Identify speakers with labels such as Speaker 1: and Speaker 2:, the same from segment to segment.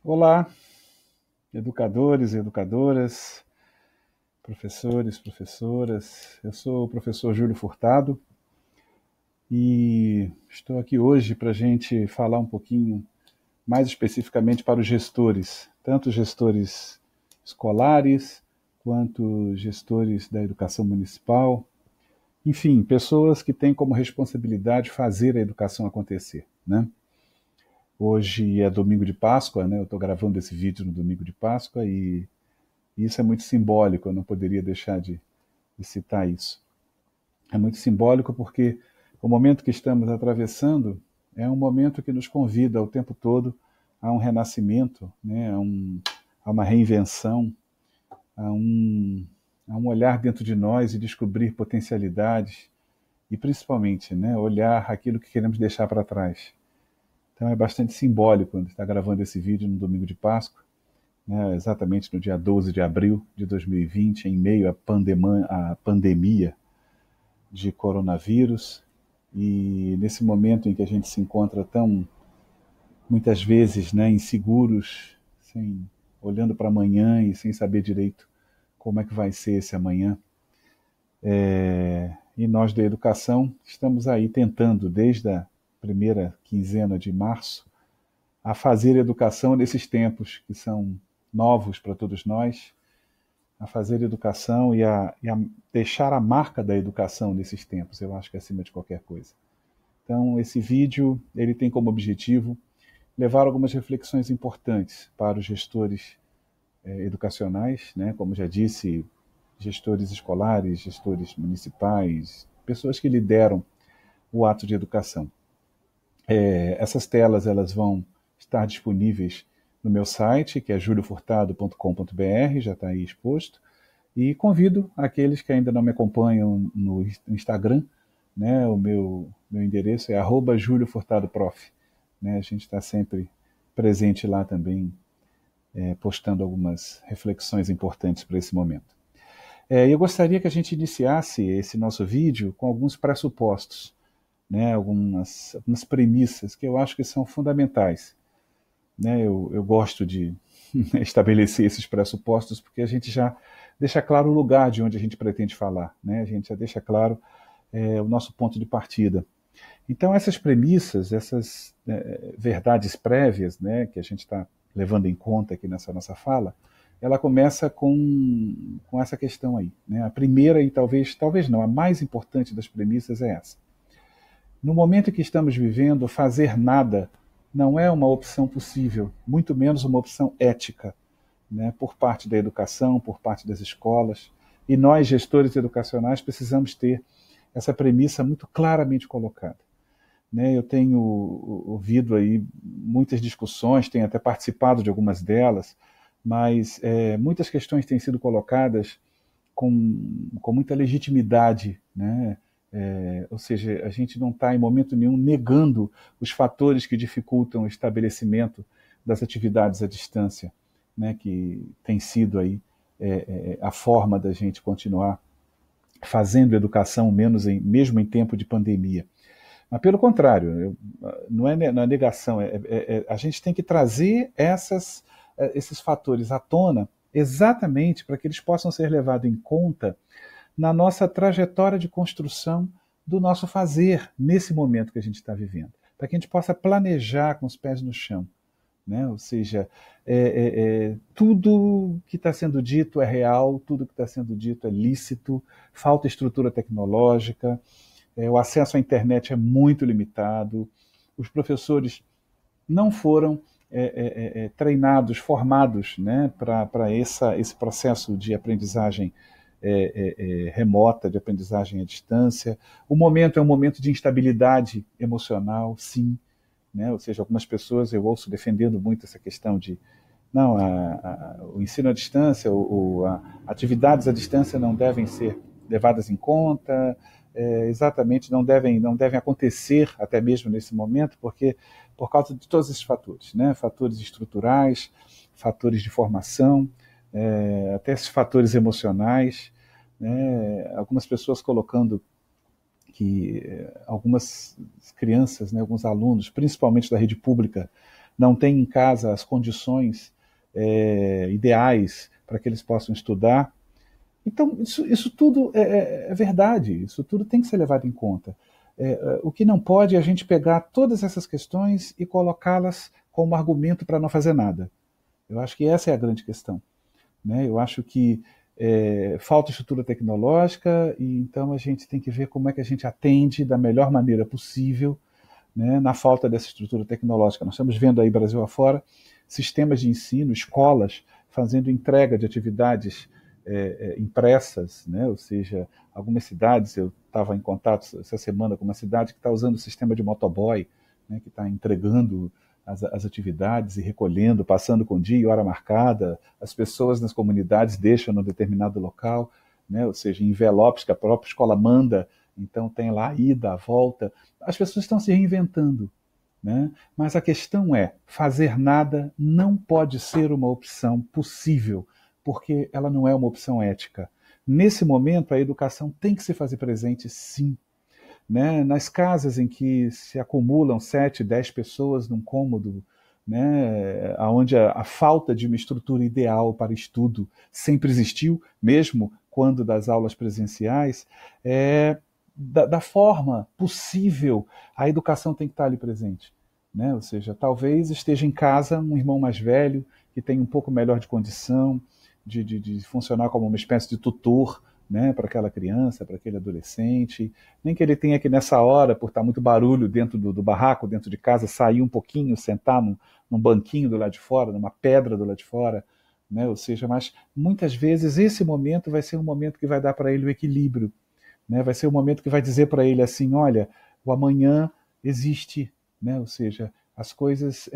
Speaker 1: Olá, educadores e educadoras, professores, professoras. Eu sou o professor Júlio Furtado e estou aqui hoje para a gente falar um pouquinho mais especificamente para os gestores, tanto gestores escolares quanto gestores da educação municipal, enfim, pessoas que têm como responsabilidade fazer a educação acontecer, né? Hoje é domingo de Páscoa, né? Eu estou gravando esse vídeo no domingo de Páscoa e isso é muito simbólico, eu não poderia deixar de citar isso. É muito simbólico porque o momento que estamos atravessando é um momento que nos convida o tempo todo a um renascimento, né? A uma reinvenção, a um, a um olhar dentro de nós e descobrir potencialidades e principalmente, né, olhar aquilo que queremos deixar para trás. Então é bastante simbólico quando está gravando esse vídeo no domingo de Páscoa, né, exatamente no dia 12 de abril de 2020, em meio à pandemia de coronavírus, e nesse momento em que a gente se encontra tão, muitas vezes, né, inseguros, sem, olhando para amanhã e sem saber direito como é que vai ser esse amanhã. E nós da educação estamos aí tentando, desde a primeira quinzena de março, a fazer educação nesses tempos que são novos para todos nós, a fazer educação e a deixar a marca da educação nesses tempos, eu acho que é acima de qualquer coisa. Então, esse vídeo ele tem como objetivo levar algumas reflexões importantes para os gestores educacionais, né? Como já disse, gestores escolares, gestores municipais, pessoas que lideram o ato de educação. Essas telas elas vão estar disponíveis no meu site, que é juliofurtado.com.br, já está aí exposto, e convido aqueles que ainda não me acompanham no Instagram, né, o meu endereço é @juliofurtadoprof. Né, a gente está sempre presente lá também, postando algumas reflexões importantes para esse momento. Eu gostaria que a gente iniciasse esse nosso vídeo com alguns pressupostos, né, algumas premissas que eu acho que são fundamentais. Né, eu gosto de estabelecer esses pressupostos porque a gente já deixa claro o lugar de onde a gente pretende falar, né, a gente já deixa claro o nosso ponto de partida. Então essas premissas, essas verdades prévias, né, que a gente está levando em conta aqui nessa nossa fala, ela começa com essa questão aí. Né? A primeira e talvez não, a mais importante das premissas é essa. No momento em que estamos vivendo, fazer nada não é uma opção possível, muito menos uma opção ética, né, por parte da educação, por parte das escolas. E nós, gestores educacionais, precisamos ter essa premissa muito claramente colocada. Né, eu tenho ouvido aí muitas discussões, tenho até participado de algumas delas, mas muitas questões têm sido colocadas com muita legitimidade, né? Ou seja, a gente não está em momento nenhum negando os fatores que dificultam o estabelecimento das atividades à distância, né? Que tem sido aí a forma da gente continuar fazendo educação mesmo em tempo de pandemia. Mas pelo contrário, não é na negação, a gente tem que trazer esses fatores à tona exatamente para que eles possam ser levados em conta na nossa trajetória de construção do nosso fazer nesse momento que a gente está vivendo, para que a gente possa planejar com os pés no chão. Né? Ou seja, tudo que está sendo dito é real, tudo que está sendo dito é lícito, falta estrutura tecnológica, o acesso à internet é muito limitado, os professores não foram treinados, formados, né, para esse processo de aprendizagem remota, de aprendizagem à distância. O momento é um momento de instabilidade emocional, sim. Né? Ou seja, algumas pessoas eu ouço defendendo muito essa questão de não, o ensino à distância, atividades à distância não devem ser levadas em conta, exatamente não devem acontecer até mesmo nesse momento, porque por causa de todos esses fatores, né? Fatores estruturais, fatores de formação, até esses fatores emocionais, né? Algumas pessoas colocando que algumas crianças, né, alguns alunos, principalmente da rede pública, não têm em casa as condições ideais para que eles possam estudar. Então, isso tudo é verdade, isso tudo tem que ser levado em conta. O que não pode é a gente pegar todas essas questões e colocá-las como argumento para não fazer nada. Eu acho que essa é a grande questão, né? Eu acho que falta estrutura tecnológica e então a gente tem que ver como é que a gente atende da melhor maneira possível, né, na falta dessa estrutura tecnológica. Nós estamos vendo aí, Brasil afora, sistemas de ensino, escolas fazendo entrega de atividades impressas, né? Ou seja, algumas cidades, eu estava em contato essa semana com uma cidade que está usando o sistema de motoboy, né, que está entregando as atividades e recolhendo, passando com dia e hora marcada, as pessoas nas comunidades deixam no determinado local, né, ou seja, envelopes que a própria escola manda, então tem lá a ida, a volta. As pessoas estão se reinventando, né? Mas a questão é, fazer nada não pode ser uma opção possível, porque ela não é uma opção ética. Nesse momento, a educação tem que se fazer presente, sim, né? Nas casas em que se acumulam 7, 10 pessoas num cômodo, né? Onde a falta de uma estrutura ideal para estudo sempre existiu, mesmo quando das aulas presenciais, da forma possível, a educação tem que estar ali presente, né? Ou seja, talvez esteja em casa um irmão mais velho, que tem um pouco melhor de condição, de funcionar como uma espécie de tutor, né, para aquela criança, para aquele adolescente, nem que ele tenha que nessa hora, por estar muito barulho dentro do barraco, dentro de casa, sair um pouquinho, sentar num banquinho do lado de fora, numa pedra do lado de fora, né, ou seja, mas muitas vezes esse momento vai ser um momento que vai dar para ele o equilíbrio, né, vai ser um momento que vai dizer para ele assim, olha, o amanhã existe, né, ou seja, as coisas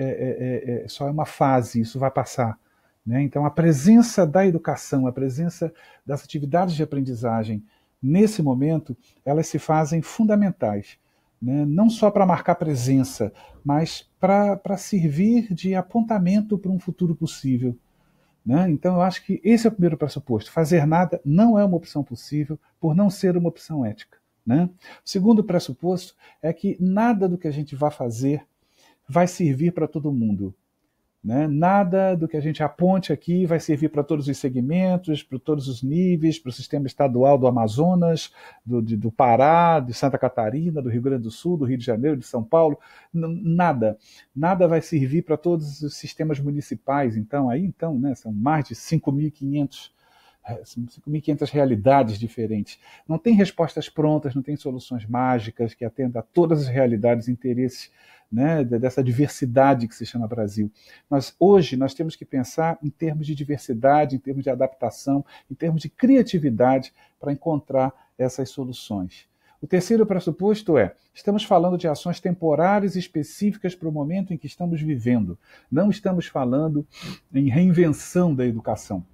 Speaker 1: só é uma fase, isso vai passar. Né? Então, a presença da educação, a presença das atividades de aprendizagem, nesse momento, elas se fazem fundamentais. Né? Não só para marcar presença, mas para servir de apontamento para um futuro possível. Né? Então, eu acho que esse é o primeiro pressuposto. Fazer nada não é uma opção possível, por não ser uma opção ética. Né? O segundo pressuposto é que nada do que a gente vai fazer vai servir para todo mundo. Né? Nada do que a gente aponte aqui vai servir para todos os segmentos, para todos os níveis, para o sistema estadual do Amazonas, do Pará, de Santa Catarina, do Rio Grande do Sul, do Rio de Janeiro, de São Paulo. Nada. Nada vai servir para todos os sistemas municipais. Então, né, são mais de 5.500 realidades diferentes. Não tem respostas prontas, não tem soluções mágicas que atendam a todas as realidades e interesses, né, dessa diversidade que se chama Brasil. Mas hoje nós temos que pensar em termos de diversidade, em termos de adaptação, em termos de criatividade para encontrar essas soluções. O terceiro pressuposto estamos falando de ações temporárias e específicas para o momento em que estamos vivendo. Não estamos falando em reinvenção da educação.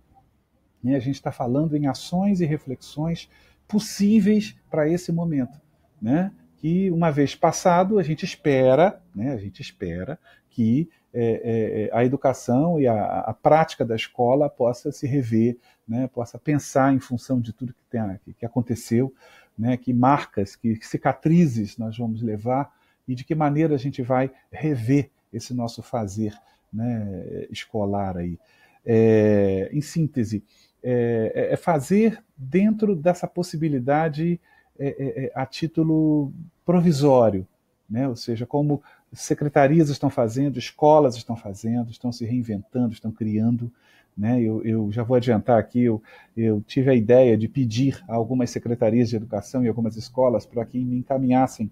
Speaker 1: A gente está falando em ações e reflexões possíveis para esse momento, né? Que uma vez passado a gente espera que a educação e a prática da escola possa se rever, né? Possa pensar em função de tudo que aconteceu, né? Que marcas, que cicatrizes nós vamos levar e de que maneira a gente vai rever esse nosso fazer, né, escolar aí. Em síntese, fazer dentro dessa possibilidade a título provisório, né? Ou seja, como secretarias estão fazendo, escolas estão fazendo, estão se reinventando, estão criando. Né? Eu já vou adiantar aqui, eu tive a ideia de pedir a algumas secretarias de educação e algumas escolas para que me encaminhassem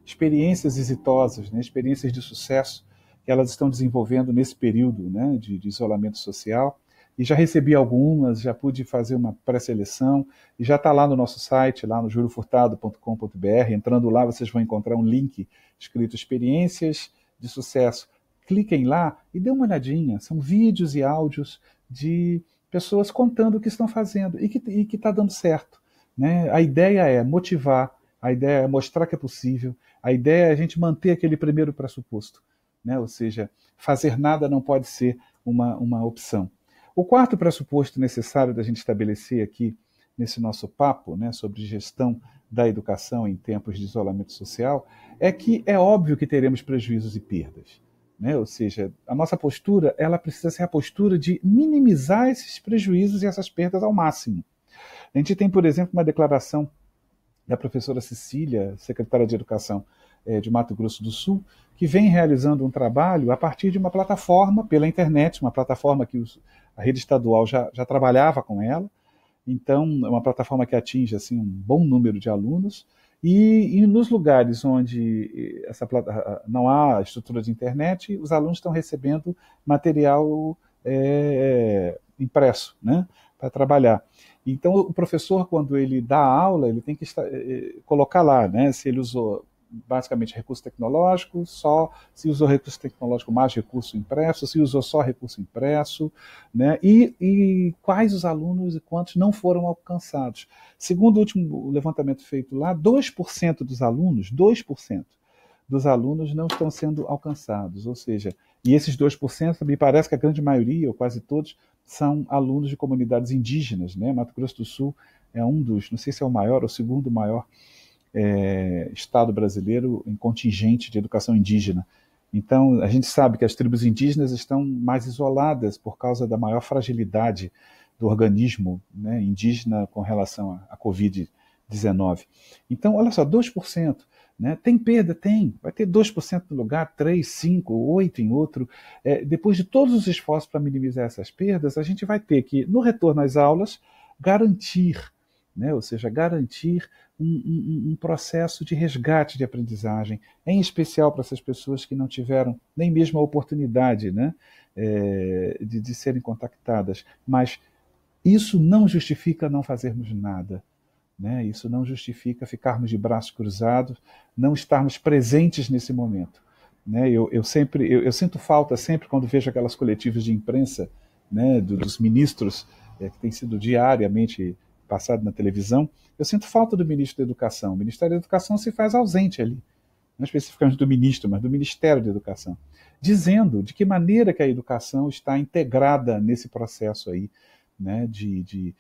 Speaker 1: experiências exitosas, né? Experiências de sucesso que elas estão desenvolvendo nesse período, né, de isolamento social. E já recebi algumas, já pude fazer uma pré-seleção, e já está lá no nosso site, lá no jurofurtado.com.br. Entrando lá, vocês vão encontrar um link escrito Experiências de Sucesso. Cliquem lá e dêem uma olhadinha. São vídeos e áudios de pessoas contando o que estão fazendo e que está dando certo. Né? A ideia é motivar, a ideia é mostrar que é possível, a ideia é a gente manter aquele primeiro pressuposto. Né? Ou seja, fazer nada não pode ser uma opção. O quarto pressuposto necessário da gente estabelecer aqui nesse nosso papo, né, sobre gestão da educação em tempos de isolamento social, é que é óbvio que teremos prejuízos e perdas. né? Ou seja, a nossa postura ela precisa ser a postura de minimizar esses prejuízos e essas perdas ao máximo. A gente tem, por exemplo, uma declaração da professora Cecília, secretária de Educação de Mato Grosso do Sul, que vem realizando um trabalho a partir de uma plataforma pela internet, uma plataforma que a rede estadual já trabalhava com ela. Então, é uma plataforma que atinge assim, um bom número de alunos, e nos lugares onde não há estrutura de internet, os alunos estão recebendo material impresso, né, para trabalhar. Então, o professor, quando ele dá aula, ele tem que colocar lá, né, se ele usou basicamente recurso tecnológico, só se usou recurso tecnológico mais recurso impresso, se usou só recurso impresso, né? E quais os alunos e quantos não foram alcançados. Segundo o último levantamento feito lá, 2% dos alunos, 2% dos alunos não estão sendo alcançados, ou seja, e esses 2%, me parece que a grande maioria, ou quase todos, são alunos de comunidades indígenas, né? Mato Grosso do Sul é um dos, não sei se é o maior ou o segundo maior Estado brasileiro em contingente de educação indígena. Então, a gente sabe que as tribos indígenas estão mais isoladas por causa da maior fragilidade do organismo, né, indígena com relação à Covid-19. Então, olha só, 2%. Né? Tem perda? Tem. Vai ter 2% no lugar, 3, 5, 8 em outro. Depois de todos os esforços para minimizar essas perdas, a gente vai ter que, no retorno às aulas, garantir, né? Ou seja, garantir um processo de resgate de aprendizagem, em especial para essas pessoas que não tiveram nem mesmo a oportunidade, né, de serem contactadas. Mas isso não justifica não fazermos nada. Né? Isso não justifica ficarmos de braços cruzados, não estarmos presentes nesse momento. Né? Eu sinto falta sempre quando vejo aquelas coletivas de imprensa, né, dos ministros que têm sido diariamente passado na televisão. Eu sinto falta do ministro da Educação. O Ministério da Educação se faz ausente ali, não especificamente do ministro, mas do Ministério da Educação, dizendo de que maneira que a educação está integrada nesse processo aí, né, de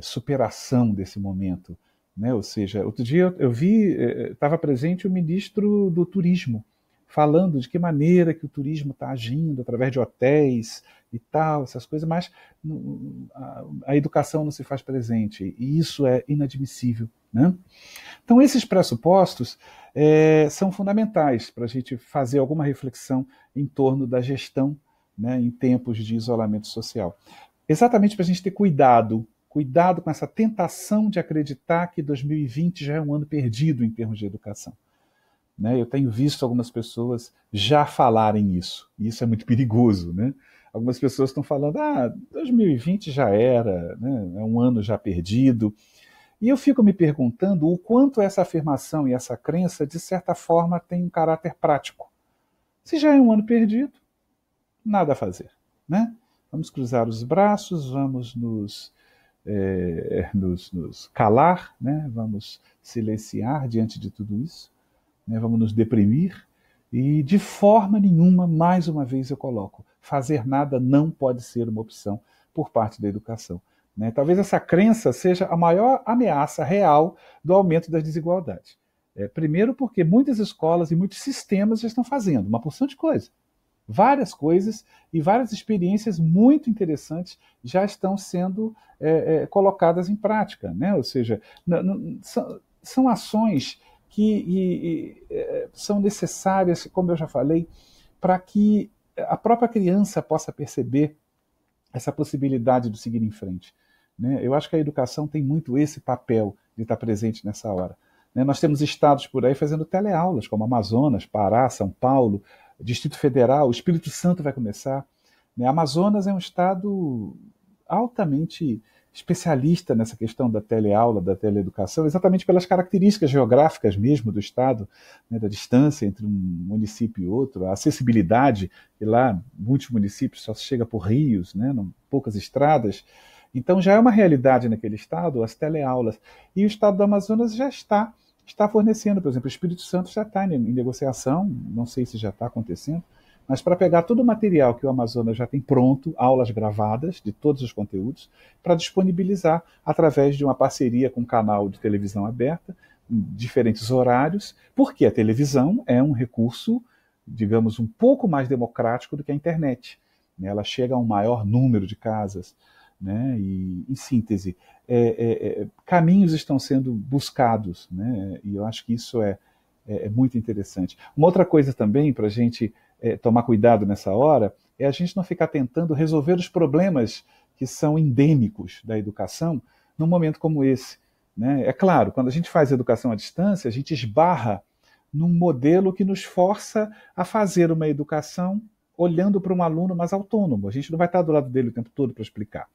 Speaker 1: superação desse momento. Né? Ou seja, outro dia eu vi, estava presente o ministro do Turismo, falando de que maneira que o turismo está agindo através de hotéis e tal, essas coisas, mas a educação não se faz presente, e isso é inadmissível. Né? Então, esses pressupostos são fundamentais para a gente fazer alguma reflexão em torno da gestão, né, em tempos de isolamento social. Exatamente para a gente ter cuidado com essa tentação de acreditar que 2020 já é um ano perdido em termos de educação. Né? Eu tenho visto algumas pessoas já falarem isso, e isso é muito perigoso. Né? Algumas pessoas estão falando, 2020 já era, né? É um ano já perdido. E eu fico me perguntando o quanto essa afirmação e essa crença, de certa forma, tem um caráter prático. Se já é um ano perdido, nada a fazer. Né? Vamos cruzar os braços, vamos nos calar, né? Vamos silenciar diante de tudo isso. Vamos nos deprimir, e de forma nenhuma, mais uma vez eu coloco, fazer nada não pode ser uma opção por parte da educação. Né? Talvez essa crença seja a maior ameaça real do aumento das desigualdades. Primeiro porque muitas escolas e muitos sistemas já estão fazendo uma porção de coisas. Várias coisas e várias experiências muito interessantes já estão sendo colocadas em prática. Né? Ou seja, são ações que são necessárias, como eu já falei, para que a própria criança possa perceber essa possibilidade de seguir em frente. Né? Eu acho que a educação tem muito esse papel de estar presente nessa hora. Né? Nós temos estados por aí fazendo teleaulas, como Amazonas, Pará, São Paulo, Distrito Federal, o Espírito Santo vai começar. Né? Amazonas é um estado altamente especialista nessa questão da teleaula, da teleeducação, exatamente pelas características geográficas mesmo do estado, né, da distância entre um município e outro, a acessibilidade, e lá muitos municípios só se chega por rios, né, poucas estradas. Então já é uma realidade naquele estado as teleaulas. E o estado do Amazonas já está fornecendo, por exemplo, o Espírito Santo já está em negociação, não sei se já está acontecendo, mas para pegar todo o material que o Amazonas já tem pronto, aulas gravadas de todos os conteúdos, para disponibilizar através de uma parceria com um canal de televisão aberta, em diferentes horários, porque a televisão é um recurso digamos, um pouco mais democrático do que a internet. Né? Ela chega a um maior número de casas, né? E, em síntese, caminhos estão sendo buscados, né? E eu acho que isso é muito interessante. Uma outra coisa também para a gente tomar cuidado nessa hora é a gente não ficar tentando resolver os problemas que são endêmicos da educação num momento como esse. Né? É claro, quando a gente faz educação à distância, a gente esbarra num modelo que nos força a fazer uma educação olhando para um aluno mais autônomo. A gente não vai estar do lado dele o tempo todo para explicar.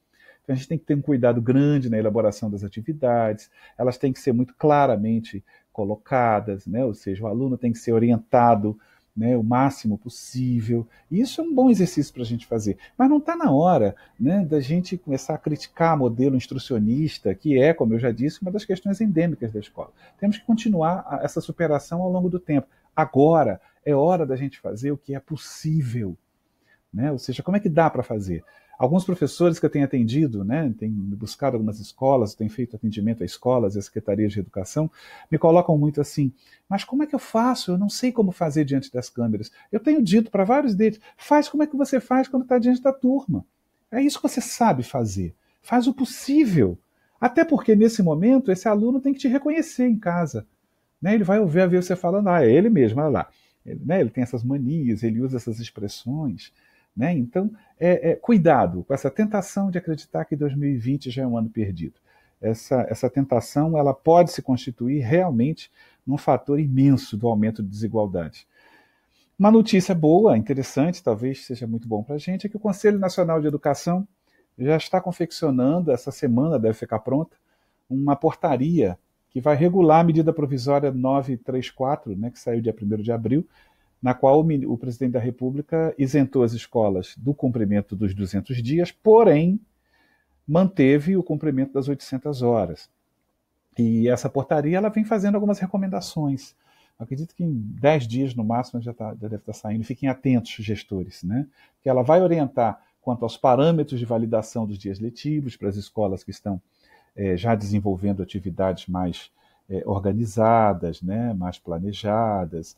Speaker 1: Então a gente tem que ter um cuidado grande na elaboração das atividades, elas têm que ser muito claramente colocadas, né? Ou seja, o aluno tem que ser orientado, né, o máximo possível. E isso é um bom exercício para a gente fazer. Mas não está na hora, né, da gente começar a criticar o modelo instrucionista, que é, como eu já disse, uma das questões endêmicas da escola. Temos que continuar essa superação ao longo do tempo. Agora é hora da gente fazer o que é possível. Né? Ou seja, como é que dá para fazer? Alguns professores que eu tenho atendido, né, tenho buscado algumas escolas, tenho feito atendimento a escolas e a secretarias de educação, me colocam muito assim, mas como é que eu faço? Eu não sei como fazer diante das câmeras. Eu tenho dito para vários deles, faz como é que você faz quando está diante da turma. É isso que você sabe fazer. Faz o possível. Até porque, nesse momento, esse aluno tem que te reconhecer em casa. Né? Ele vai ouvir você falando, é ele mesmo, olha lá. Ele tem essas manias, ele usa essas expressões. Né? Então, cuidado com essa tentação de acreditar que 2020 já é um ano perdido. Essa tentação ela pode se constituir realmente num fator imenso do aumento de desigualdade. Uma notícia boa, interessante, talvez seja muito bom para a gente, é que o Conselho Nacional de Educação já está confeccionando, essa semana deve ficar pronta, uma portaria que vai regular a medida provisória 934, né, que saiu dia 1º de abril, na qual o presidente da República isentou as escolas do cumprimento dos 200 dias, porém manteve o cumprimento das 800 horas. E essa portaria ela vem fazendo algumas recomendações. Acredito que em 10 dias, no máximo, já deve estar saindo. Fiquem atentos, gestores, né? Que ela vai orientar quanto aos parâmetros de validação dos dias letivos para as escolas que estão já desenvolvendo atividades mais organizadas, né? Mais planejadas.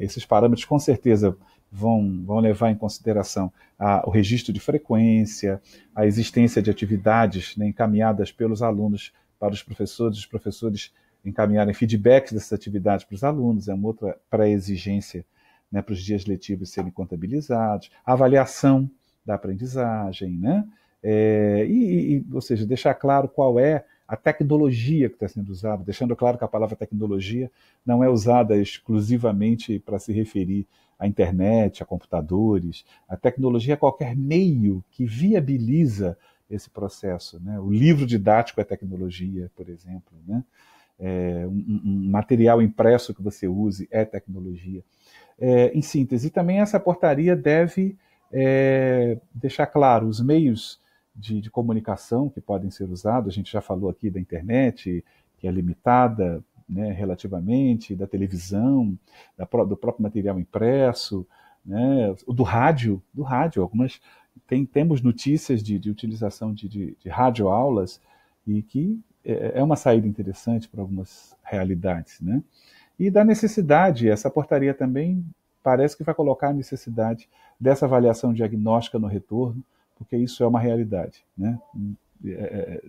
Speaker 1: Esses parâmetros com certeza vão levar em consideração o registro de frequência, a existência de atividades, né, encaminhadas pelos alunos para os professores encaminharem feedbacks dessas atividades para os alunos, é uma outra pré-exigência, né, para os dias letivos serem contabilizados, a avaliação da aprendizagem, né? Ou seja, deixar claro qual é a tecnologia que está sendo usada, deixando claro que a palavra tecnologia não é usada exclusivamente para se referir à internet, a computadores. A tecnologia é qualquer meio que viabiliza esse processo. Né? O livro didático é tecnologia, por exemplo. Né? Um material impresso que você use é tecnologia. Em síntese, também essa portaria deve deixar claro os meios de comunicação que podem ser usados. A gente já falou aqui da internet, que é limitada, né, relativamente, da televisão, do próprio material impresso, né, do rádio. Temos notícias de utilização de radioaulas e que é uma saída interessante para algumas realidades. Né? E da necessidade, essa portaria também parece que vai colocar a necessidade dessa avaliação diagnóstica no retorno, porque isso é uma realidade, né?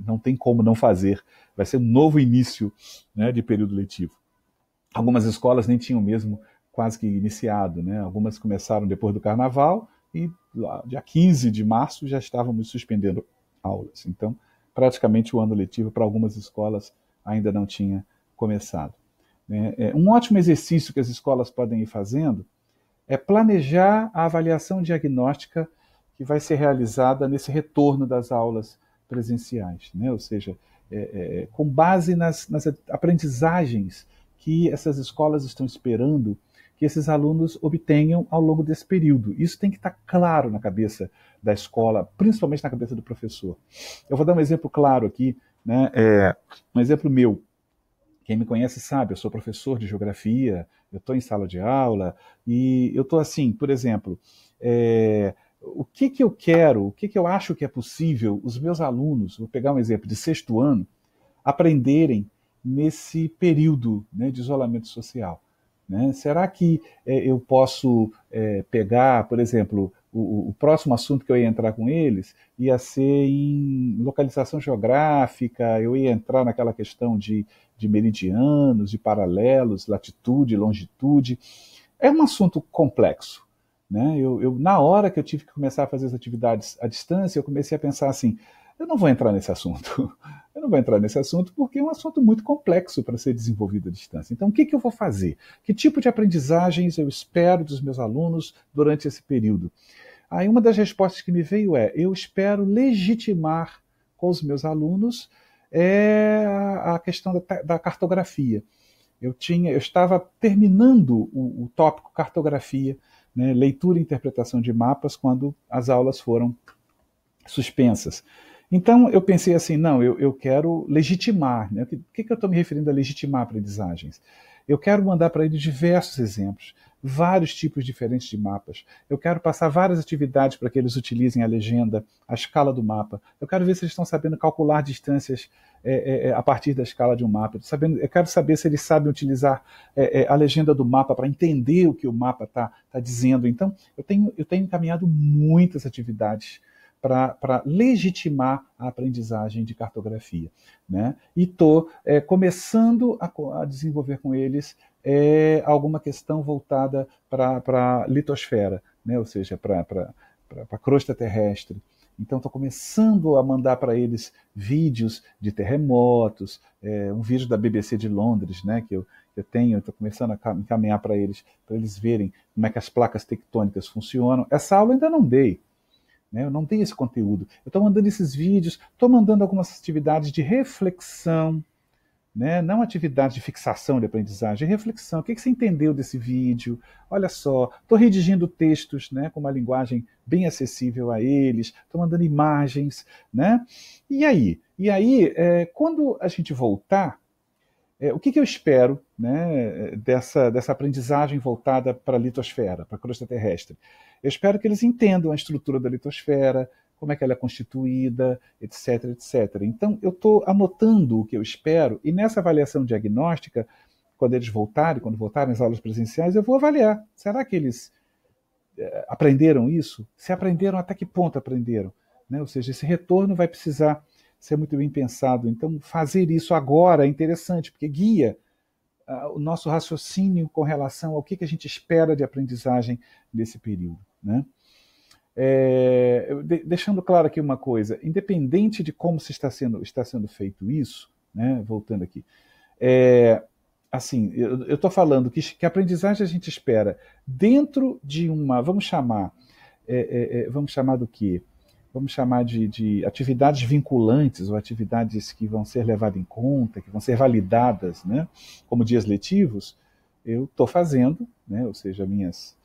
Speaker 1: Não tem como não fazer, vai ser um novo início, né, de período letivo. Algumas escolas nem tinham mesmo quase que iniciado, né? Algumas começaram depois do carnaval e lá, dia 15 de março já estávamos suspendendo aulas, então praticamente o ano letivo para algumas escolas ainda não tinha começado. Um ótimo exercício que as escolas podem ir fazendo é planejar a avaliação diagnóstica que vai ser realizada nesse retorno das aulas presenciais, né? Ou seja, com base nas aprendizagens que essas escolas estão esperando que esses alunos obtenham ao longo desse período. Isso tem que estar claro na cabeça da escola, principalmente na cabeça do professor. Eu vou dar um exemplo claro aqui, né? Um exemplo meu. Quem me conhece sabe, eu sou professor de geografia, eu estou em sala de aula, e eu estou assim, por exemplo, o que eu quero, o que eu acho que é possível os meus alunos, vou pegar um exemplo de 6º ano, aprenderem nesse período, né, de isolamento social. né? Será que eu posso pegar, por exemplo, o próximo assunto que eu ia entrar com eles ia ser em localização geográfica, eu ia entrar naquela questão de meridianos, de paralelos, latitude, longitude. É um assunto complexo, né? Na hora que eu tive que começar a fazer as atividades à distância, eu comecei a pensar assim, eu não vou entrar nesse assunto. Eu não vou entrar nesse assunto porque é um assunto muito complexo para ser desenvolvido à distância. Então, o que eu vou fazer? Que tipo de aprendizagens eu espero dos meus alunos durante esse período? Aí uma das respostas que me veio eu espero legitimar com os meus alunos a questão da cartografia. Eu estava terminando o tópico cartografia, né, leitura e interpretação de mapas, quando as aulas foram suspensas. Então eu pensei assim, não, eu quero legitimar. Né? O que eu estou me referindo a legitimar aprendizagens? Eu quero mandar para eles diversos exemplos, vários tipos diferentes de mapas. Eu quero passar várias atividades para que eles utilizem a legenda, a escala do mapa. Eu quero ver se eles estão sabendo calcular distâncias a partir da escala de um mapa. Eu quero saber se eles sabem utilizar a legenda do mapa para entender o que o mapa está dizendo. Então, eu tenho encaminhado muitas atividades para legitimar a aprendizagem de cartografia. Né? E estou começando a desenvolver com eles alguma questão voltada para a litosfera, né? Ou seja, para a crosta terrestre. Então, estou começando a mandar para eles vídeos de terremotos, um vídeo da BBC de Londres, né, que eu estou começando a encaminhar para eles verem como é que as placas tectônicas funcionam. Essa aula eu ainda não dei. Né? Eu não tenho esse conteúdo. Eu estou mandando esses vídeos, estou mandando algumas atividades de reflexão, né? Não atividade de fixação de aprendizagem, reflexão. O que você entendeu desse vídeo? Olha só, estou redigindo textos, né, com uma linguagem bem acessível a eles, estou mandando imagens. Né? E aí, quando a gente voltar, o que eu espero, né, dessa aprendizagem voltada para a litosfera, para a crosta terrestre? Eu espero que eles entendam a estrutura da litosfera, como é que ela é constituída, etc, etc. Então, eu estou anotando o que eu espero, e nessa avaliação diagnóstica, quando voltarem às aulas presenciais, eu vou avaliar. Será que eles aprenderam isso? Se aprenderam, até que ponto aprenderam? Né? Ou seja, esse retorno vai precisar ser muito bem pensado. Então, fazer isso agora é interessante, porque guia o nosso raciocínio com relação ao que a gente espera de aprendizagem nesse período. Né? Deixando claro aqui uma coisa, independente de como está sendo feito isso, né, voltando aqui, assim, eu estou falando que a aprendizagem a gente espera dentro de uma, vamos chamar do quê? Vamos chamar de atividades vinculantes ou atividades que vão ser levadas em conta, que vão ser validadas, né, como dias letivos. Eu estou fazendo, né, ou seja, minhas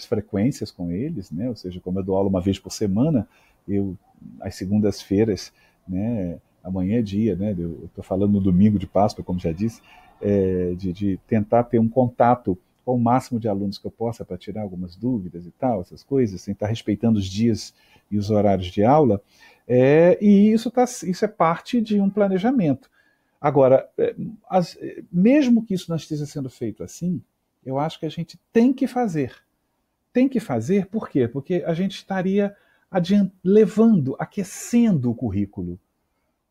Speaker 1: frequências com eles, né, ou seja, como eu dou aula uma vez por semana, às segundas-feiras, né, amanhã é dia, né, eu estou falando no domingo de Páscoa, como já disse, de tentar ter um contato com o máximo de alunos que eu possa para tirar algumas dúvidas e tal, essas coisas, sem estar respeitando os dias e os horários de aula, e isso é parte de um planejamento. Agora, mesmo que isso não esteja sendo feito assim, eu acho que a gente tem que fazer. Tem que fazer, por quê? Porque a gente estaria aquecendo o currículo.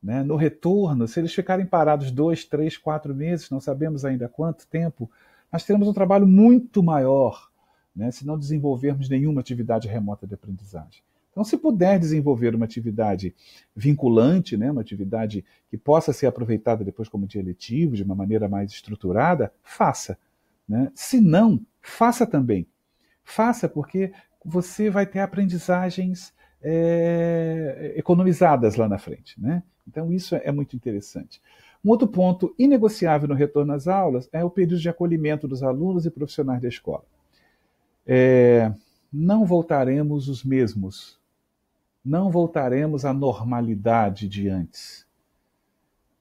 Speaker 1: Né? No retorno, se eles ficarem parados 2, 3, 4 meses, não sabemos ainda quanto tempo, nós teremos um trabalho muito maior, né, se não desenvolvermos nenhuma atividade remota de aprendizagem. Então, se puder desenvolver uma atividade vinculante, né, uma atividade que possa ser aproveitada depois como dia letivo, de uma maneira mais estruturada, faça. Né? Se não, faça também. Faça, porque você vai ter aprendizagens economizadas lá na frente. Né? Então, isso é muito interessante. Um outro ponto inegociável no retorno às aulas é o período de acolhimento dos alunos e profissionais da escola. Não voltaremos os mesmos. Não voltaremos à normalidade de antes.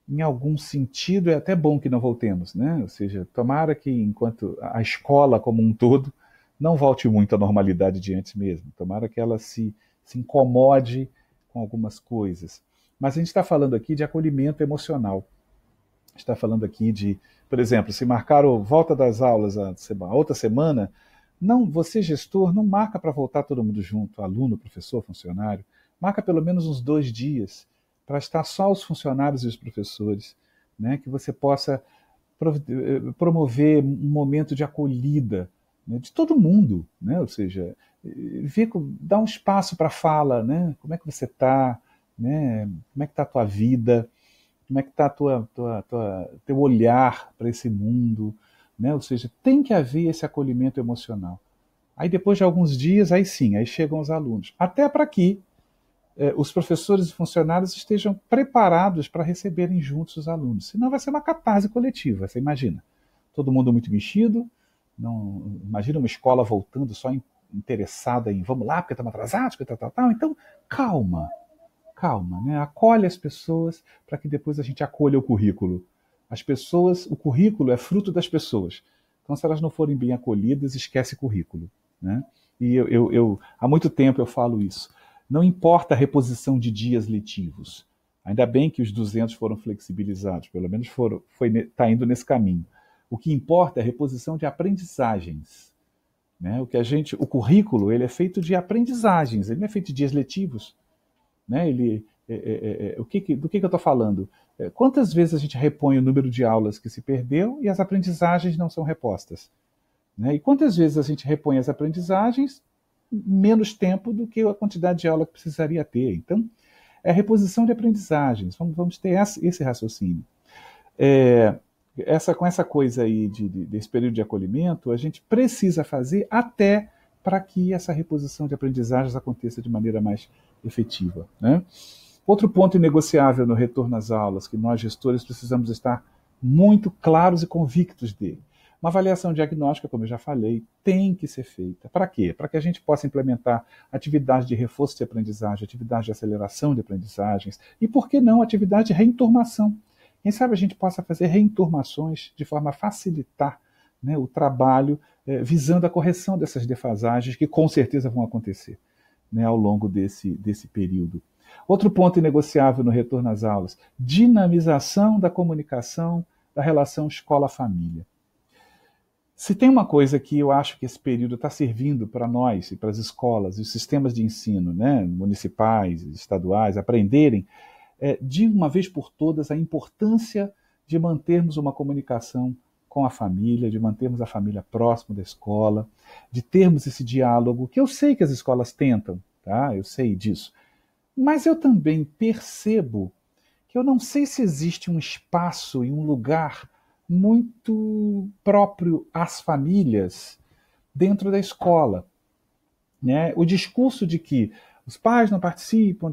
Speaker 1: Em algum sentido, é até bom que não voltemos, né? Ou seja, tomara que, enquanto a escola como um todo, não volte muito à normalidade de antes mesmo. Tomara que ela se incomode com algumas coisas. Mas a gente está falando aqui de acolhimento emocional. está falando aqui de, por exemplo, se marcaram volta das aulas a outra semana, não, você, gestor, não marca para voltar todo mundo junto, aluno, professor, funcionário. Marca pelo menos uns 2 dias para estar só os funcionários e os professores, né? Que você possa promover um momento de acolhida, né, de todo mundo, né? Ou seja, dar um espaço para fala, né? Como é que você está, né? Como é que está a tua vida, como é que está teu olhar para esse mundo, né? Ou seja, tem que haver esse acolhimento emocional. Aí depois de alguns dias, aí sim, aí chegam os alunos. Até para que os professores e funcionários estejam preparados para receberem juntos os alunos. Senão vai ser uma catarse coletiva, você imagina. Todo mundo muito mexido, não, imagina uma escola voltando só interessada em vamos lá, porque estamos atrasados, porque tal. Então, calma, calma, né? Acolhe as pessoas para que depois a gente acolha o currículo. As pessoas, o currículo é fruto das pessoas. Então, se elas não forem bem acolhidas, esquece currículo, né? E há muito tempo eu falo isso. Não importa a reposição de dias letivos. Ainda bem que os 200 foram flexibilizados, pelo menos está indo nesse caminho. O que importa é a reposição de aprendizagens, né? O currículo ele é feito de aprendizagens, ele não é feito de dias letivos, né? Do que eu estou falando? Quantas vezes a gente repõe o número de aulas que se perdeu e as aprendizagens não são repostas? Né? E quantas vezes a gente repõe as aprendizagens menos tempo do que a quantidade de aula que precisaria ter? Então, é a reposição de aprendizagens. Vamos ter esse raciocínio. Com essa coisa aí desse período de acolhimento, a gente precisa fazer até para que essa reposição de aprendizagens aconteça de maneira mais efetiva, né? Outro ponto inegociável no retorno às aulas, que nós gestores precisamos estar muito claros e convictos dele. Uma avaliação diagnóstica, como eu já falei, tem que ser feita. Para quê? Para que a gente possa implementar atividades de reforço de aprendizagem, atividades de aceleração de aprendizagens e, por que não, atividade de reenturmação. Quem sabe a gente possa fazer reenturmações de forma a facilitar, né, o trabalho visando a correção dessas defasagens que com certeza vão acontecer, né, ao longo desse período. Outro ponto inegociável no retorno às aulas: dinamização da comunicação da relação escola-família. Se tem uma coisa que eu acho que esse período está servindo para nós e para as escolas e os sistemas de ensino, né, municipais, estaduais, aprenderem de uma vez por todas a importância de mantermos uma comunicação com a família, de mantermos a família próxima da escola, de termos esse diálogo, que eu sei que as escolas tentam, tá? Eu sei disso. Mas eu também percebo que eu não sei se existe um espaço e um lugar muito próprio às famílias dentro da escola, né? O discurso de que os pais não participam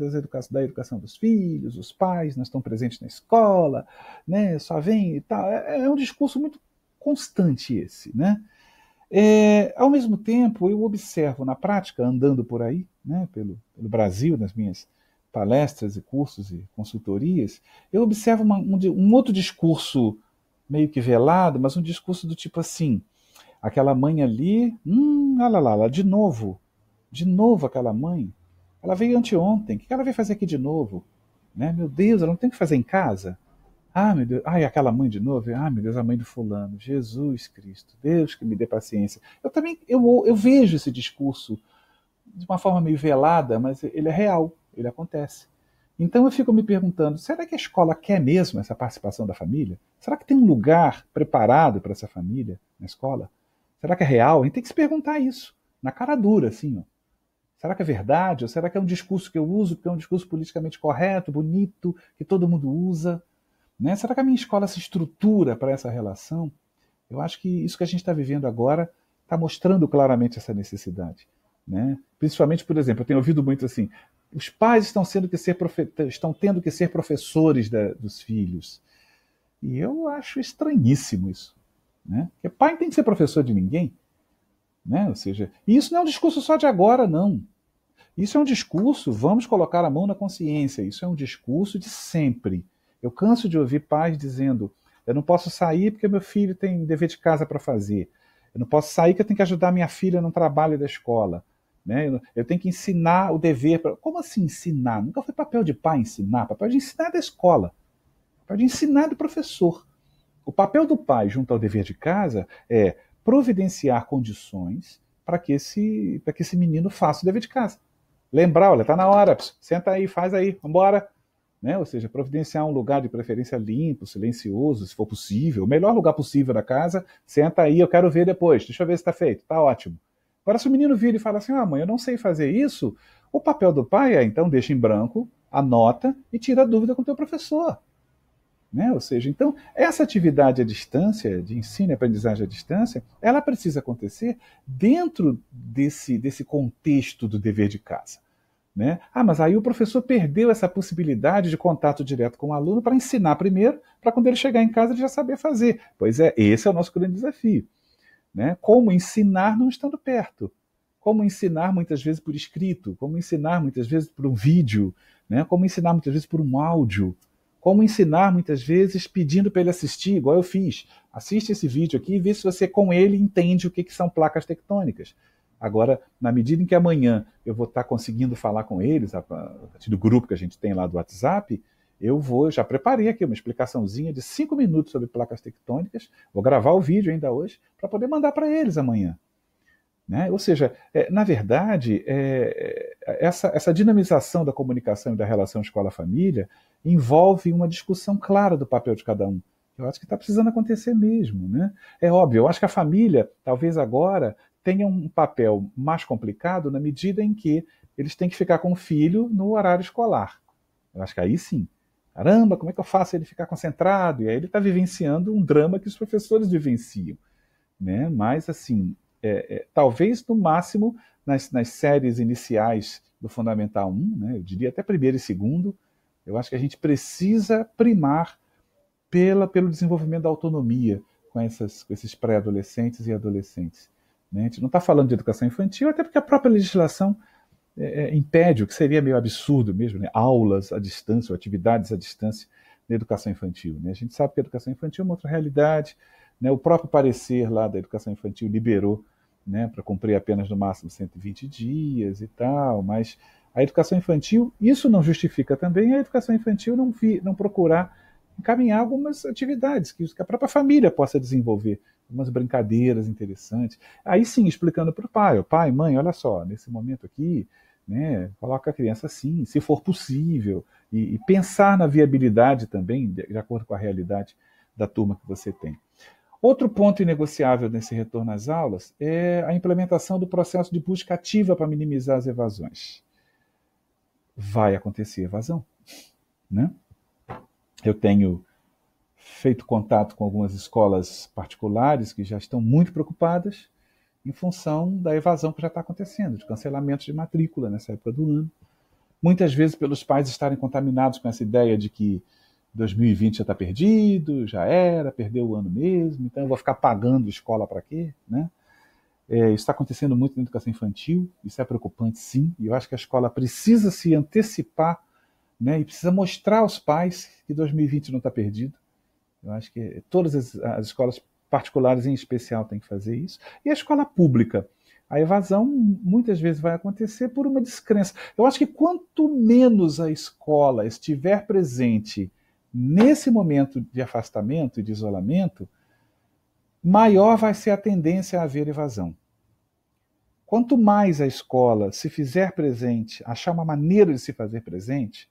Speaker 1: da educação dos filhos, os pais não estão presentes na escola, né? Só vem e tal. É um discurso muito constante esse, né? Ao mesmo tempo, eu observo na prática, andando por aí, né, pelo Brasil, nas minhas palestras e cursos e consultorias, eu observo um outro discurso meio que velado, mas um discurso do tipo assim: aquela mãe ali, olha lá, de novo aquela mãe, ela veio anteontem, o que ela veio fazer aqui de novo? Né? Meu Deus, ela não tem o que fazer em casa? Ah, meu Deus, aquela mãe de novo? Ah, meu Deus, a mãe do fulano. Jesus Cristo, Deus que me dê paciência. Eu vejo esse discurso de uma forma meio velada, mas ele é real, ele acontece. Então eu fico me perguntando, será que a escola quer mesmo essa participação da família? Será que tem um lugar preparado para essa família na escola? Será que é real? A gente tem que se perguntar isso, na cara dura, assim, ó. Será que é verdade? Ou será que é um discurso que eu uso porque é um discurso politicamente correto, bonito, que todo mundo usa? Né? Será que a minha escola se estrutura para essa relação? Eu acho que isso que a gente está vivendo agora está mostrando claramente essa necessidade. Né? Principalmente, por exemplo, eu tenho ouvido muito assim: os pais estão tendo que ser professores dos filhos. E eu acho estranhíssimo isso. Né? Porque pai não tem que ser professor de ninguém. Né? Ou seja, e isso não é um discurso só de agora, não. Isso é um discurso, vamos colocar a mão na consciência, isso é um discurso de sempre. Eu canso de ouvir pais dizendo: eu não posso sair porque meu filho tem dever de casa para fazer. Eu não posso sair porque eu tenho que ajudar minha filha no trabalho da escola. Né? Eu tenho que ensinar o dever. Como assim ensinar? Nunca foi papel de pai ensinar, papel de ensinar da escola. Papel de ensinar do professor. O papel do pai junto ao dever de casa é providenciar condições para que esse menino faça o dever de casa. Lembrar, olha, está na hora, senta aí, faz aí, vamos embora. Né? Ou seja, providenciar um lugar de preferência limpo, silencioso, se for possível, o melhor lugar possível da casa, senta aí, eu quero ver depois, deixa eu ver se está feito, está ótimo. Agora, se o menino vira e fala assim, mãe, eu não sei fazer isso, o papel do pai é, então, deixa em branco, anota e tira a dúvida com o teu professor. Né? Ou seja, então, essa atividade à distância, de ensino e aprendizagem à distância, ela precisa acontecer dentro desse contexto do dever de casa. Né? Mas aí o professor perdeu essa possibilidade de contato direto com o aluno para ensinar primeiro, para quando ele chegar em casa ele já saber fazer. Pois é, esse é o nosso grande desafio. Né? Como ensinar não estando perto. Como ensinar muitas vezes por escrito, como ensinar muitas vezes por um vídeo, né? Como ensinar muitas vezes por um áudio, como ensinar muitas vezes pedindo para ele assistir, igual eu fiz. Assiste esse vídeo aqui e vê se você com ele entende o que são placas tectônicas. Agora, na medida em que amanhã eu vou estar conseguindo falar com eles, a partir do grupo que a gente tem lá do WhatsApp, já preparei aqui uma explicaçãozinha de 5 minutos sobre placas tectônicas, vou gravar o vídeo ainda hoje, para poder mandar para eles amanhã. Né? Ou seja, na verdade, essa dinamização da comunicação e da relação escola-família envolve uma discussão clara do papel de cada um. Eu acho que está precisando acontecer mesmo. Né? É óbvio, eu acho que a família, talvez agora, tenha um papel mais complicado na medida em que eles têm que ficar com o filho no horário escolar. Eu acho que aí sim. Caramba, como é que eu faço ele ficar concentrado? E aí ele está vivenciando um drama que os professores vivenciam. Né? Mas, assim, talvez no máximo nas séries iniciais do Fundamental 1, né? Eu diria até primeiro e segundo, eu acho que a gente precisa primar pelo desenvolvimento da autonomia com esses pré-adolescentes e adolescentes. Né? A gente não está falando de educação infantil, até porque a própria legislação impede, o que seria meio absurdo mesmo, né? Aulas à distância, ou atividades à distância na educação infantil. Né? A gente sabe que a educação infantil é uma outra realidade, né? O próprio parecer lá da educação infantil liberou, né, para cumprir apenas no máximo 120 dias e tal, mas a educação infantil, isso não justifica também a educação infantil não procurar encaminhar algumas atividades que a própria família possa desenvolver, algumas brincadeiras interessantes. Aí sim, explicando para o pai, mãe, olha só, nesse momento aqui, né, coloca a criança assim, se for possível, e pensar na viabilidade também, de acordo com a realidade da turma que você tem. Outro ponto inegociável nesse retorno às aulas é a implementação do processo de busca ativa para minimizar as evasões. Vai acontecer evasão. Né? Eu tenho feito contato com algumas escolas particulares que já estão muito preocupadas em função da evasão que já está acontecendo, de cancelamento de matrícula nessa época do ano. Muitas vezes pelos pais estarem contaminados com essa ideia de que 2020 já está perdido, já era, perdeu o ano mesmo, então eu vou ficar pagando escola para quê? Né? Isso está acontecendo muito na educação infantil, isso é preocupante sim, e eu acho que a escola precisa se antecipar, né, e precisa mostrar aos pais que 2020 não está perdido. Eu acho que todas as escolas particulares em especial têm que fazer isso. E a escola pública, a evasão muitas vezes vai acontecer por uma descrença. Eu acho que quanto menos a escola estiver presente nesse momento de afastamento e de isolamento, maior vai ser a tendência a haver evasão. Quanto mais a escola se fizer presente, achar uma maneira de se fazer presente,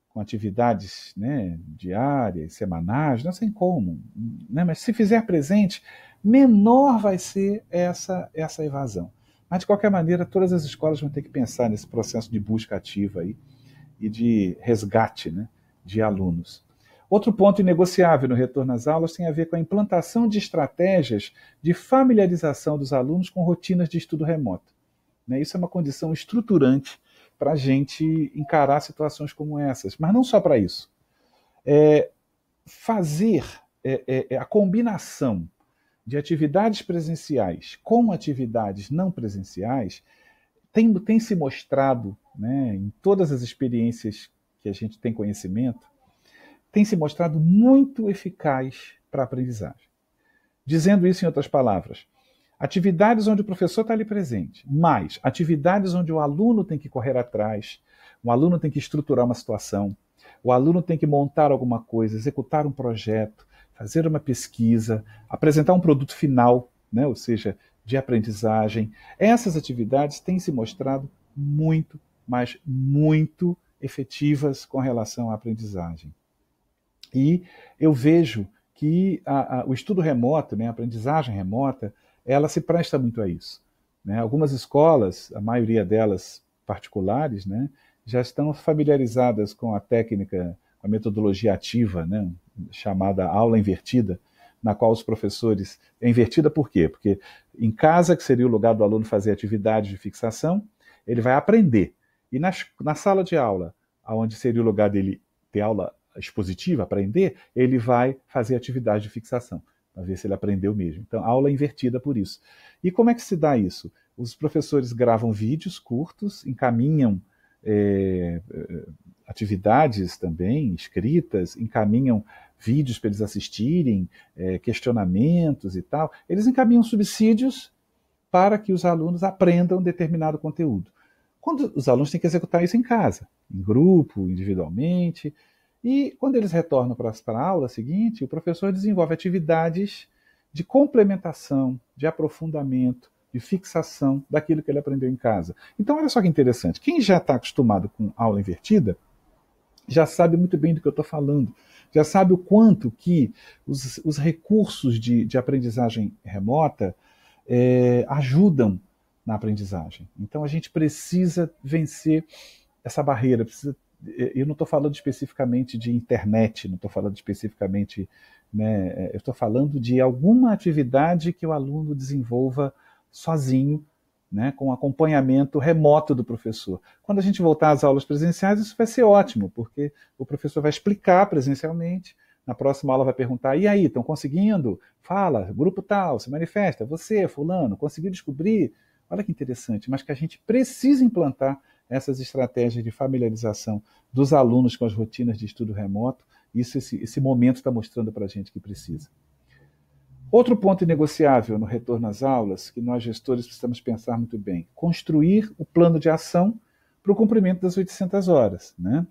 Speaker 1: com atividades, né, diárias, semanais, não sei como, né, mas se fizer presente, menor vai ser essa evasão. Mas, de qualquer maneira, todas as escolas vão ter que pensar nesse processo de busca ativa aí e de resgate, né, de alunos. Outro ponto inegociável no retorno às aulas tem a ver com a implantação de estratégias de familiarização dos alunos com rotinas de estudo remoto. Né, isso é uma condição estruturante para a gente encarar situações como essas. Mas não só para isso. Fazer a combinação de atividades presenciais com atividades não presenciais tem se mostrado, né, em todas as experiências que a gente tem conhecimento, tem se mostrado muito eficaz para a aprendizagem. Dizendo isso em outras palavras, atividades onde o professor está ali presente, mas atividades onde o aluno tem que correr atrás, o aluno tem que estruturar uma situação, o aluno tem que montar alguma coisa, executar um projeto, fazer uma pesquisa, apresentar um produto final, né, ou seja, de aprendizagem. Essas atividades têm se mostrado muito, mas muito efetivas com relação à aprendizagem. E eu vejo que o estudo remoto, né, a aprendizagem remota, ela se presta muito a isso. Né? Algumas escolas, a maioria delas particulares, né, já estão familiarizadas com a técnica, com a metodologia ativa, né, chamada aula invertida, na qual os professores... É invertida por quê? Porque em casa, que seria o lugar do aluno fazer atividade de fixação, ele vai aprender. E na sala de aula, onde seria o lugar dele ter aula expositiva, aprender, ele vai fazer atividade de fixação, para ver se ele aprendeu mesmo. Então, aula invertida por isso. E como é que se dá isso? Os professores gravam vídeos curtos, encaminham atividades também escritas, encaminham vídeos para eles assistirem, questionamentos e tal. Eles encaminham subsídios para que os alunos aprendam determinado conteúdo. Quando os alunos têm que executar isso em casa, em grupo, individualmente. E quando eles retornam para a aula seguinte, o professor desenvolve atividades de complementação, de aprofundamento, de fixação daquilo que ele aprendeu em casa. Então, olha só que interessante. Quem já está acostumado com aula invertida, já sabe muito bem do que eu estou falando. Já sabe o quanto que os recursos de aprendizagem remota ajudam na aprendizagem. Então, a gente precisa vencer essa barreira, eu não estou falando especificamente de internet, não estou falando especificamente, né, eu estou falando de alguma atividade que o aluno desenvolva sozinho, né, com acompanhamento remoto do professor. Quando a gente voltar às aulas presenciais, isso vai ser ótimo, porque o professor vai explicar presencialmente, na próxima aula vai perguntar, e aí, estão conseguindo? Fala, grupo tal, se manifesta, você, fulano, conseguiu descobrir? Olha que interessante, mas que a gente precisa implantar essas estratégias de familiarização dos alunos com as rotinas de estudo remoto. Isso, esse momento está mostrando para a gente que precisa. Outro ponto inegociável no retorno às aulas, que nós gestores precisamos pensar muito bem, construir o plano de ação para o cumprimento das 800 horas, né?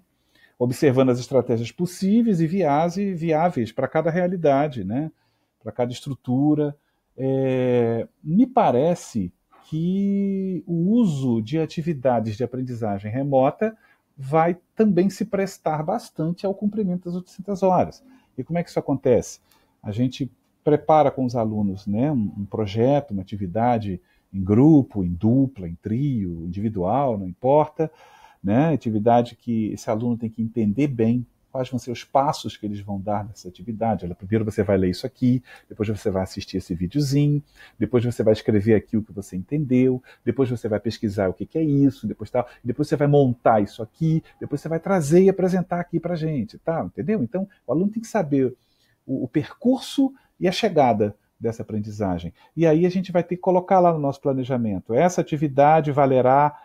Speaker 1: Observando as estratégias possíveis e viáveis para cada realidade, né? Para cada estrutura. Me parece que o uso de atividades de aprendizagem remota vai também se prestar bastante ao cumprimento das 800 horas. E como é que isso acontece? A gente prepara com os alunos, né, um projeto, uma atividade em grupo, em dupla, em trio, individual, não importa, né, atividade que esse aluno tem que entender bem quais vão ser os passos que eles vão dar nessa atividade. Olha, primeiro você vai ler isso aqui, depois você vai assistir esse videozinho, depois você vai escrever aqui o que você entendeu, depois você vai pesquisar o que é isso, depois você vai montar isso aqui, depois você vai trazer e apresentar aqui para a gente, tá? Entendeu? Então, o aluno tem que saber o percurso e a chegada dessa aprendizagem. E aí a gente vai ter que colocar lá no nosso planejamento. Essa atividade valerá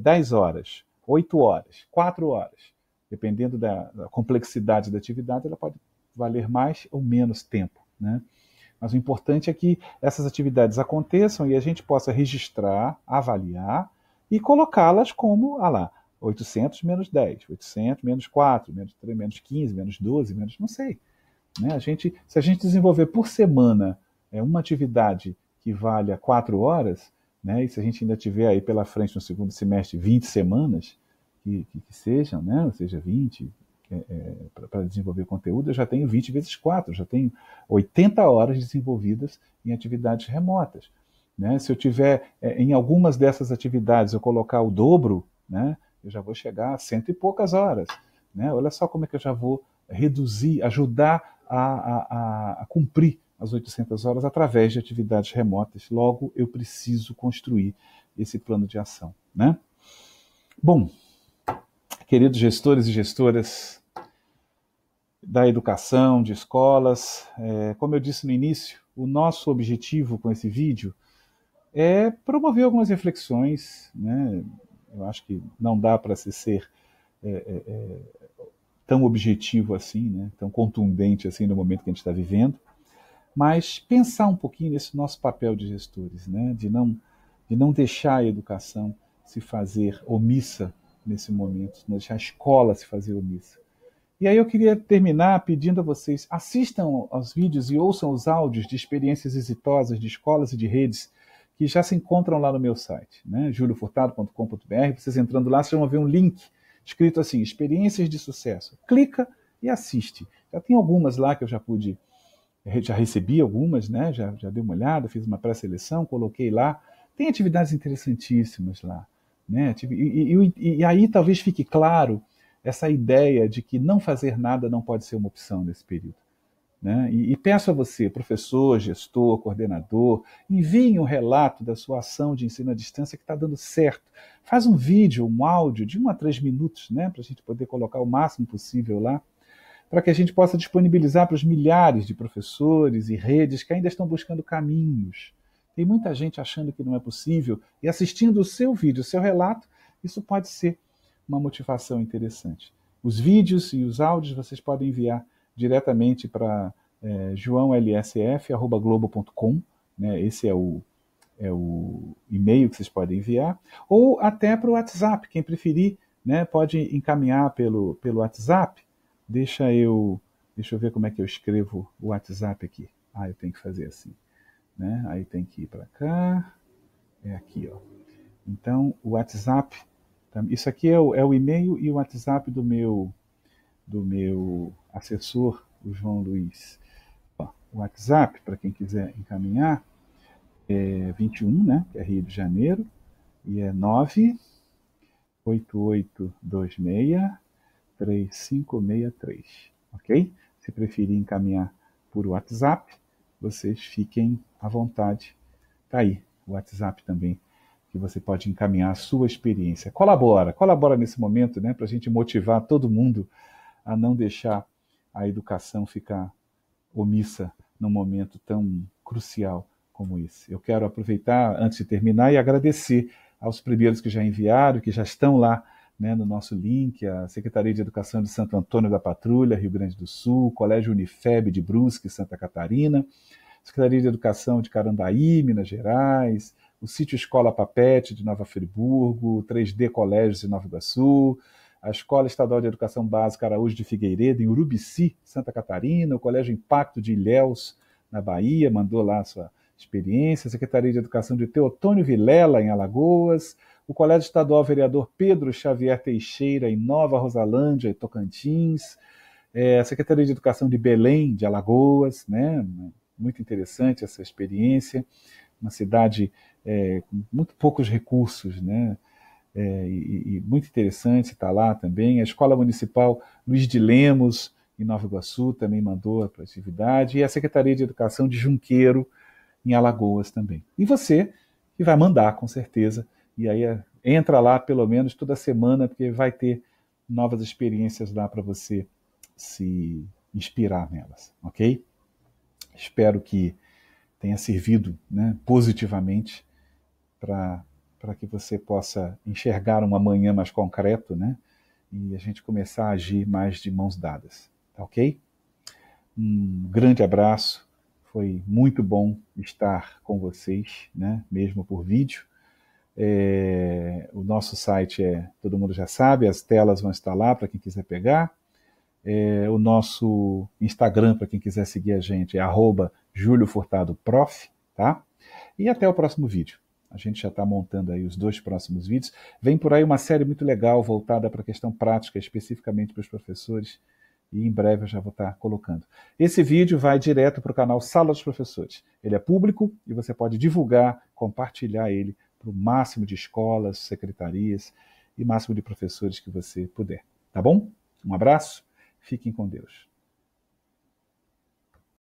Speaker 1: 10 horas, 8 horas, 4 horas. Dependendo da complexidade da atividade, ela pode valer mais ou menos tempo, né? Mas o importante é que essas atividades aconteçam e a gente possa registrar, avaliar e colocá-las como, 800 menos 10, 800 menos 4, menos 3, menos 15, menos 12, menos não sei. Né? Se a gente desenvolver por semana uma atividade que valha 4 horas, né? E se a gente ainda tiver aí pela frente no segundo semestre 20 semanas, que sejam, né? Ou seja, 20 para desenvolver conteúdo, eu já tenho 20 vezes 4, já tenho 80 horas desenvolvidas em atividades remotas. Né? Se eu tiver em algumas dessas atividades eu colocar o dobro, né? Eu já vou chegar a 100 e poucas horas. Né? Olha só como é que eu já vou reduzir, ajudar a cumprir as 800 horas através de atividades remotas. Logo, eu preciso construir esse plano de ação. Né? Bom, queridos gestores e gestoras da educação, de escolas, como eu disse no início, o nosso objetivo com esse vídeo é promover algumas reflexões, né? Eu acho que não dá para se ser tão objetivo assim, né? Tão contundente assim no momento que a gente está vivendo, mas pensar um pouquinho nesse nosso papel de gestores, né? De não deixar a educação se fazer omissa nesse momento, não deixar a escola se fazer omissa. E aí eu queria terminar pedindo a vocês, assistam aos vídeos e ouçam os áudios de experiências exitosas de escolas e de redes que já se encontram lá no meu site, né, juliofurtado.com.br. Vocês entrando lá, vocês vão ver um link escrito assim, experiências de sucesso. Clica e assiste. Já tem algumas lá que eu já recebi algumas, né, já dei uma olhada, fiz uma pré-seleção, coloquei lá. Tem atividades interessantíssimas lá, né? E aí talvez fique claro essa ideia de que não fazer nada não pode ser uma opção nesse período. Né? E peço a você, professor, gestor, coordenador, envie um relato da sua ação de ensino à distância que está dando certo. Faz um vídeo, um áudio de 1 a 3 minutos, né, para a gente poder colocar o máximo possível lá, para que a gente possa disponibilizar para os milhares de professores e redes que ainda estão buscando caminhos. Tem muita gente achando que não é possível, e assistindo o seu vídeo, o seu relato, isso pode ser uma motivação interessante. Os vídeos e os áudios vocês podem enviar diretamente para joãolsf@globo.com, né? Esse é o e-mail que vocês podem enviar, ou até para o WhatsApp, quem preferir, né, pode encaminhar pelo WhatsApp. Deixa eu ver como é que eu escrevo o WhatsApp aqui. Eu tenho que fazer assim, né? Aí tem que ir para cá, é aqui, ó. Então, o WhatsApp, isso aqui é o e-mail e o WhatsApp do meu assessor, o João Luiz. O WhatsApp, para quem quiser encaminhar, é 21, né, que é Rio de Janeiro, e é 98826-3563, ok? Se preferir encaminhar por WhatsApp, vocês fiquem à vontade. Tá aí o WhatsApp também, que você pode encaminhar a sua experiência. Colabora nesse momento, né, para a gente motivar todo mundo a não deixar a educação ficar omissa num momento tão crucial como esse. Eu quero aproveitar, antes de terminar, e agradecer aos primeiros que já enviaram, que já estão lá, né, no nosso link, a Secretaria de Educação de Santo Antônio da Patrulha, Rio Grande do Sul, Colégio Unifeb de Brusque, Santa Catarina, Secretaria de Educação de Carandaí, Minas Gerais, o Sítio Escola Papete de Nova Friburgo, o 3D Colégios de Nova Iguaçu, a Escola Estadual de Educação Básica Araújo de Figueiredo, em Urubici, Santa Catarina, o Colégio Impacto de Ilhéus, na Bahia, mandou lá a sua experiência, a Secretaria de Educação de Teotônio Vilela, em Alagoas, o Colégio Estadual Vereador Pedro Xavier Teixeira, em Nova Rosalândia, em Tocantins, a Secretaria de Educação de Belém, de Alagoas, né? Muito interessante essa experiência, uma cidade com muito poucos recursos, né? E muito interessante estar lá também. A Escola Municipal Luiz de Lemos, em Nova Iguaçu, também mandou para a atividade, e a Secretaria de Educação de Junqueiro, em Alagoas também. E você, que vai mandar, com certeza, e aí entra lá pelo menos toda semana, porque vai ter novas experiências lá para você se inspirar nelas, ok? Espero que tenha servido, né, positivamente para que você possa enxergar um amanhã mais concreto, né, e a gente começar a agir mais de mãos dadas, tá ok? Um grande abraço, foi muito bom estar com vocês, né, mesmo por vídeo. O nosso site todo mundo já sabe, as telas vão estar lá para quem quiser pegar. O nosso Instagram, para quem quiser seguir a gente, é @juliofurtadoprof, tá? E até o próximo vídeo. A gente já está montando aí os 2 próximos vídeos. Vem por aí uma série muito legal voltada para a questão prática, especificamente para os professores, e em breve eu já vou estar colocando. Esse vídeo vai direto para o canal Sala dos Professores. Ele é público e você pode divulgar, compartilhar ele para o máximo de escolas, secretarias e máximo de professores que você puder. Tá bom? Um abraço, fiquem com Deus.